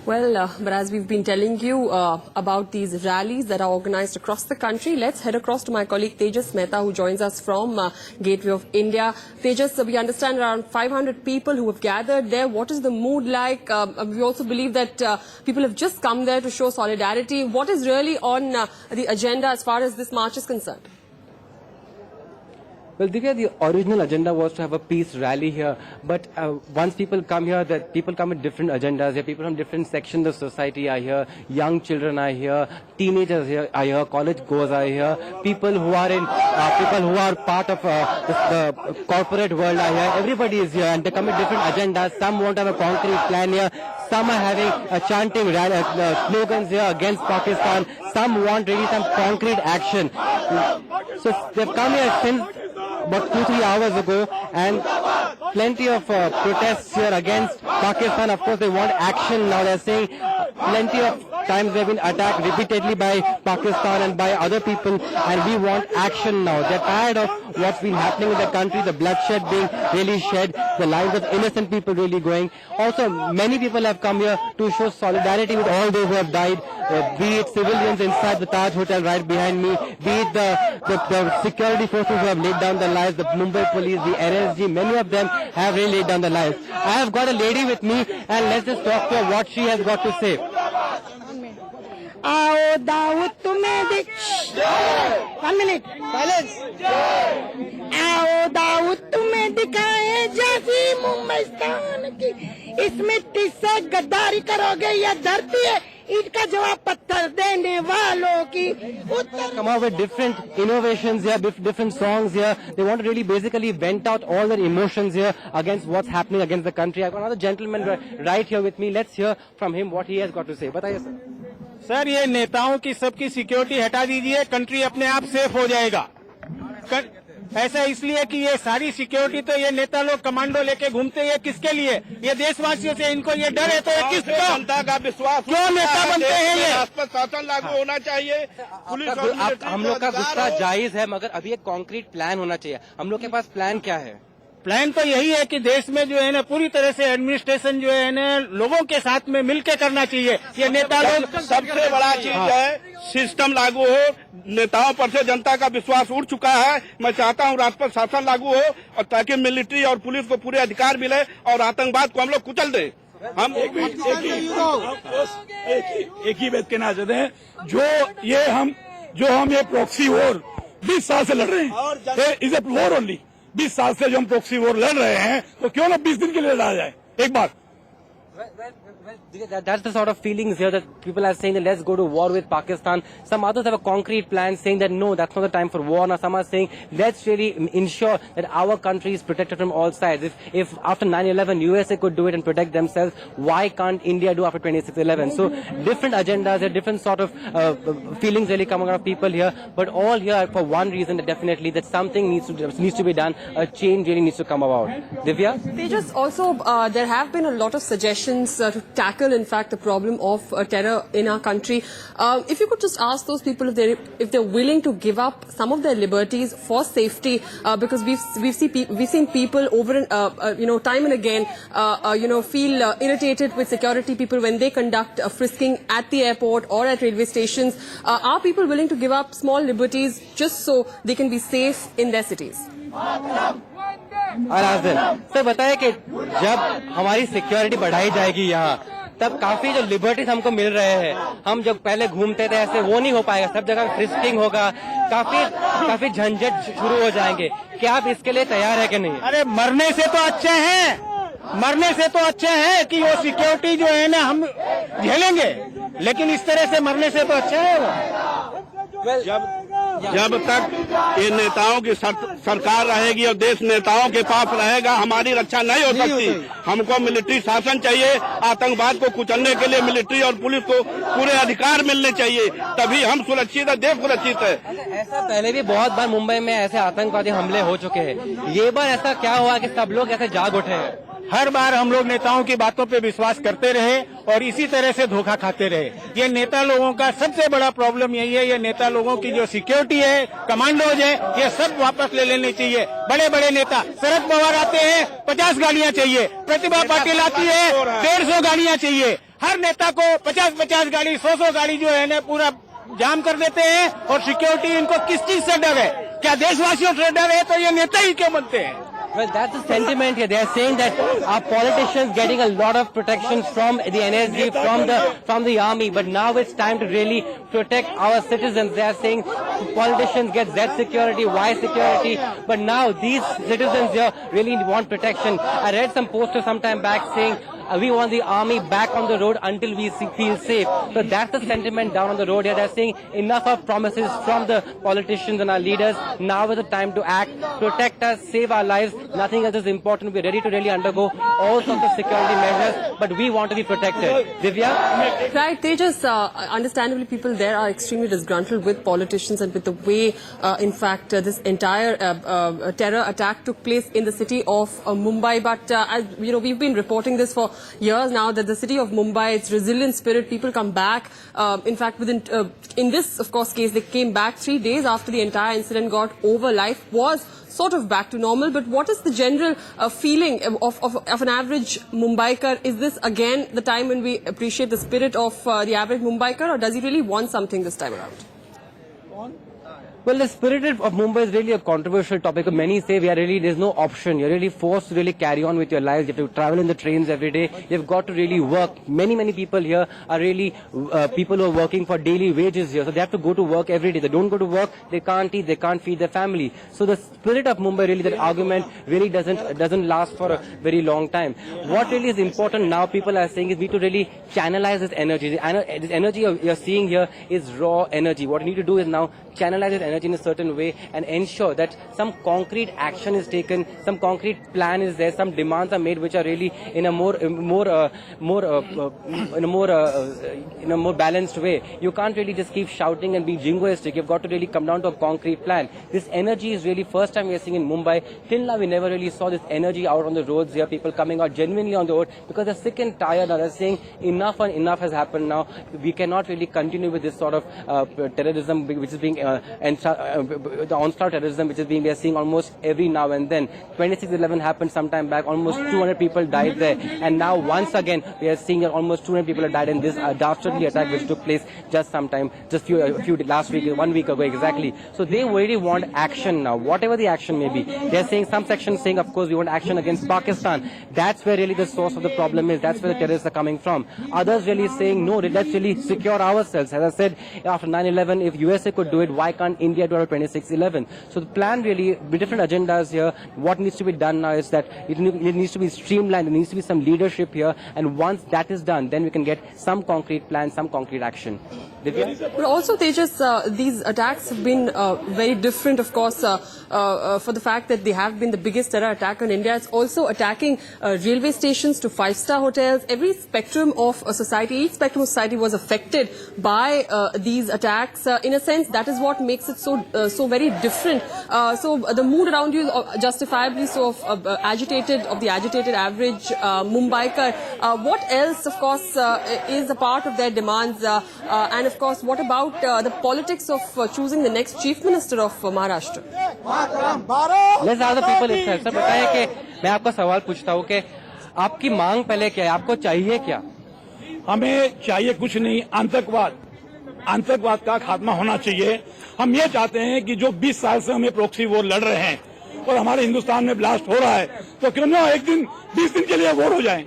Well, but as we've been telling you about these rallies that are organized across the country, let's head across to my colleague Tejas Mehta, who joins us from Gateway of India. Tejas, we understand around 500 people who have gathered there. What is the mood like? We also believe that people have just come there to show solidarity. What is really on the agenda as far as this march is concerned? Well, Divya, the original agenda was to have a peace rally here, but once people come here, that people come with different agendas. Here, people from different sections of society are here. Young children are here. Teenagers are here. College goers are here. People who are part of the corporate world are here. Everybody is here, and they come with different agendas. Some want to have a concrete plan here. Some are having chanting slogans here against Pakistan. Some want really some concrete action. So they've come here since about 2-3 hours ago, and plenty of protests here against Pakistan. Of course, they want action now. They're saying plenty of times they've been attacked repeatedly by Pakistan and by other people, and we want action now. They're tired of what's been happening in the country, the bloodshed being really shed, the lives of innocent people really going. Also, many people have come here to show solidarity with all those who have died, be it civilians inside the Taj Hotel right behind me, be it the security forces who have laid down their lives, the Mumbai police, the NSG, many of them have really laid down their lives. I have got a lady with me, and let's just talk to her what she has got to say. आओ दाऊद तुम्हें दिख 1 minute silence आओ दाऊद तुम्हें दिखाए झांसी मुंबईस्तान की इस मिट्टी से गद्दारी करोगे या धरती है इसका जवाब पत्थर देने वालों की come out with different innovations here, different songs here. They want to really basically vent out all their emotions here against what's happening against the country. I've got another gentleman right here with me. Let's hear from him what he has got to say. बताइए sir. Sir, ये नेताओं की सबकी security हटा दीजिए, country अपने आप safe हो जाएगा. ऐसा इसलिए कि ये सारी सिक्योरिटी तो ये नेता लोग कमांडो लेके घूमते हैं, किसके लिए? ये देशवासियों से इनको ये डर है, तो ये किसका जनता का विश्वास क्यों नेता बनते हैं? ये शासन लागू होना चाहिए. पुलिस हम लोग का गुस्सा जायज है, मगर अभी एक कॉन्क्रीट प्लान होना चाहिए. हम लोग के पास प्लान क्या है? प्लान तो यही है कि देश में जो है ना पूरी तरह से एडमिनिस्ट्रेशन जो है ना लोगों के साथ में मिलकर करना चाहिए. ये नेता लोग सबसे बड़ा चीज है, सिस्टम लागू हो. नेताओं पर से जनता का विश्वास उठ चुका है. मैं चाहता हूँ राष्ट्रपति शासन लागू हो और ताकि मिलिट्री और पुलिस को पूरे अधिकार मिले और आतंकवाद को हम लोग कुचल दें. हम एक ही बात कहना चाहते हैं, जो हम ये प्रॉक्सी वॉर 20 साल से लड़ रहे हैं, इज ए वॉर ओनली. 20 साल से जो हम प्रॉक्सी वॉर लड़ रहे हैं, तो क्यों ना 20 दिन के लिए लड़ा जाए एक बार. That's the sort of feelings here that people are saying that let's go to war with Pakistan. Some others have a concrete plan saying that no, that's not the time for war. Now some are saying let's really ensure that our country is protected from all sides. If after 9/11 USA could do it and protect themselves, why can't India do after 26/11? So different agendas, different sort of feelings really coming out of people here, but all here for one reason, that definitely that something needs to be done. A change really needs to come about. Divya? Tejas, also there have been a lot of suggestions to tackle, in fact, the problem of terror in our country. If you could just ask those people if they're willing to give up some of their liberties for safety, because we've seen people over and time and again feel irritated with security people when they conduct frisking at the airport or at railway stations. Are people willing to give up small liberties just so they can be safe in their cities? Sir बताए कि जब हमारी security बढ़ाई जाएगी यहाँ, तब काफी जो लिबर्टीज हमको मिल रहे हैं, हम जब पहले घूमते थे ऐसे वो नहीं हो पाएगा. सब जगह फ्रिस्किंग होगा, काफी झंझट शुरू हो जाएंगे. क्या आप इसके लिए तैयार है कि नहीं? अरे मरने से तो अच्छे हैं कि वो सिक्योरिटी जो है ना हम झेलेंगे, लेकिन इस तरह से मरने से तो अच्छा है वो. जब तक ये नेताओं की सरकार रहेगी और देश नेताओं के पास रहेगा, हमारी रक्षा नहीं हो सकती. हमको मिलिट्री शासन चाहिए. आतंकवाद को कुचलने के लिए मिलिट्री और पुलिस को पूरे अधिकार मिलने चाहिए, तभी हम सुरक्षित है, देश सुरक्षित है. ऐसा पहले भी बहुत बार मुंबई में ऐसे आतंकवादी हमले हो चुके हैं. ये बार ऐसा क्या हुआ कि सब लोग ऐसे जाग उठे हैं? हर बार हम लोग नेताओं की बातों पे विश्वास करते रहे और इसी तरह से धोखा खाते रहे. ये नेता लोगों का सबसे बड़ा प्रॉब्लम यही है. ये नेता लोगों की जो सिक्योरिटी है, कमांडोज है, ये सब वापस ले लेने चाहिए. बड़े बड़े नेता शरद पवार आते हैं, 50 गाड़ियां चाहिए. प्रतिभा पाटिल आती है, 150 गाड़ियां चाहिए. हर नेता को 50-50 गाड़ी 100-100 गाड़ी जो है ना पूरा जाम कर देते हैं और सिक्योरिटी इनको किस चीज से डर है? क्या देशवासियों से डर है? तो ये नेता ही क्यों बनते हैं? Well, that's the sentiment here. They are saying that our politicians getting a lot of protection from the NSG, from the army, but now it's time to really protect our citizens. They are saying politicians get Z security, Y security, but now these citizens here really want protection. I read some posters some time back saying we want the army back on the road until we feel safe. So that's the sentiment down on the road here. They're saying enough of promises from the politicians and our leaders. Now is the time to act, protect us, save our lives. Nothing else is important. We're ready to really undergo all sorts of security measures, but we want to be protected. Divya? Right, Tejas, understandably people there are extremely disgruntled with politicians and with the way, in fact, this entire terror attack took place in the city of Mumbai. But, as you know, we've been reporting this for years now, that the city of Mumbai, its resilient spirit, people come back. In fact, in this, of course, case, they came back 3 days after the entire incident got over. Life was sort of back to normal. But what is the general feeling of an average Mumbaiker? Is this again the time when we appreciate the spirit of the average Mumbaiker, or does he really want something this time around? Well, the spirit of Mumbai is really a controversial topic. Many say there's no option. You're really forced to really carry on with your lives. You have to travel in the trains every day. You've got to really work. Many people here are really people who are working for daily wages here. So they have to go to work every day. They don't go to work, they can't eat, they can't feed their family. So the spirit of Mumbai, really, that argument really doesn't last for a very long time. What really is important now, people are saying, is we need to really channelize this energy. This energy you're seeing here is raw energy. What you need to do is now channelize this energy in a certain way and ensure that some concrete action is taken, some concrete plan is there, some demands are made which are really in a more balanced way. You can't really just keep shouting and be jingoistic. You've got to really come down to a concrete plan. This energy is really first time we are seeing in Mumbai. Till now we never really saw this energy out on the roads here, people coming out genuinely on the road because they're sick and tired now. They're saying enough and enough has happened now. We cannot really continue with this sort of terrorism which is being the onslaught terrorism which is being we are seeing almost every now and then. 26/11 happened some time back, almost 200 people died there, and now once again we are seeing that almost 200 people have died in this dastardly attack which took place just last week, 1 week ago exactly. So they really want action now, whatever the action may be. They are saying, some sections saying, of course we want action against Pakistan. That's where really the source of the problem is. That's where the terrorists are coming from. Others really saying, no, let's really secure ourselves. As I said, after 9/11, if USA could do it, why can't India do it 26/11? So the plan really, different agendas here. What needs to be done now is that it needs to be streamlined. There needs to be some leadership here. And once that is done, then we can get some concrete plan, some concrete action. Divya? But also, Tejas, these attacks have been very different, of course, for the fact that they have been the biggest terror attack on India. It's also attacking railway stations to five-star hotels. Every spectrum of society, each spectrum of society was affected by these attacks. In a sense, that is what makes it so very different. So the mood around you is justifiably so of the agitated average Mumbaiker. What else, of course, is a part of their demands? And of course, what about the politics of choosing the next chief minister of Maharashtra? Let's ask the people itself. Sir बताइए कि मैं आपका सवाल पूछता हूँ कि आपकी मांग पहले क्या है, आपको चाहिए क्या? हमें चाहिए कुछ नहीं, आतंकवाद का खात्मा होना चाहिए। हम ये चाहते हैं कि जो 20 साल से हमें प्रॉक्सी वॉर लड़ रहे हैं और हमारे हिंदुस्तान में ब्लास्ट हो रहा है, तो क्यों ना एक दिन 20 दिन के लिए वॉर हो जाए।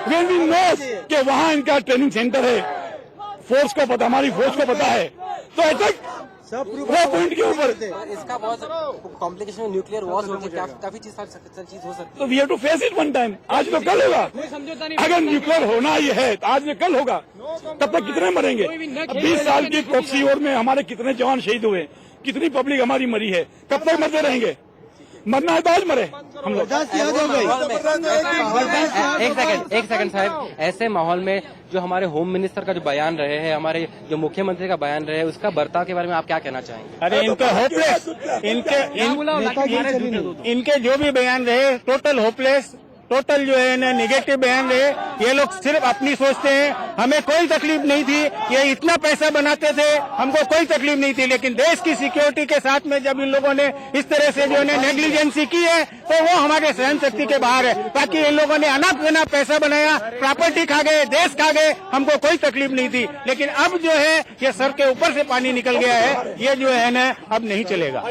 When we know कि वहाँ इनका ट्रेनिंग सेंटर है, फोर्स को पता, हमारी फोर्स को पता है, तो अटैक पॉइंट के ऊपर इसका बहुत कॉम्प्लिकेशन में न्यूक्लियर वॉर होती है, काफी चीज हो सकती तो we have to face it one time. आज तो कल होगा, अगर न्यूक्लियर होना ही है तो आज में कल होगा। तब तक कितने मरेंगे? 20 साल की प्रॉक्सी वॉर में हमारे कितने जवान शहीद हुए, कितनी पब्लिक हमारी मरी है, कब तक मरते रहेंगे? मरना है तो आज मरे हम लोग। एक सेकंड साहब, ऐसे माहौल में जो हमारे होम मिनिस्टर का जो बयान रहे हैं, हमारे जो मुख्यमंत्री का बयान रहे हैं, उसका बर्ताव के बारे में आप क्या कहना चाहेंगे? अरे इनके होपलेस, इनके जो भी बयान रहे टोटल होपलेस, टोटल जो है ना निगेटिव बयान रहे। ये लोग सिर्फ अपनी सोचते हैं, हमें कोई तकलीफ नहीं थी, ये इतना पैसा बनाते थे, हमको कोई तकलीफ नहीं थी। लेकिन देश की सिक्योरिटी के साथ में जब इन लोगों ने इस तरह से जो है नेग्लिजेंसी की है, तो वो हमारे सहन शक्ति के बाहर है। बाकी इन लोगों ने अनाप पैसा बनाया, प्रॉपर्टी खा गए, देश खा गए, हमको कोई तकलीफ नहीं थी। लेकिन अब जो है ये सर के ऊपर से पानी निकल गया है, ये जो है ना अब नहीं चलेगा।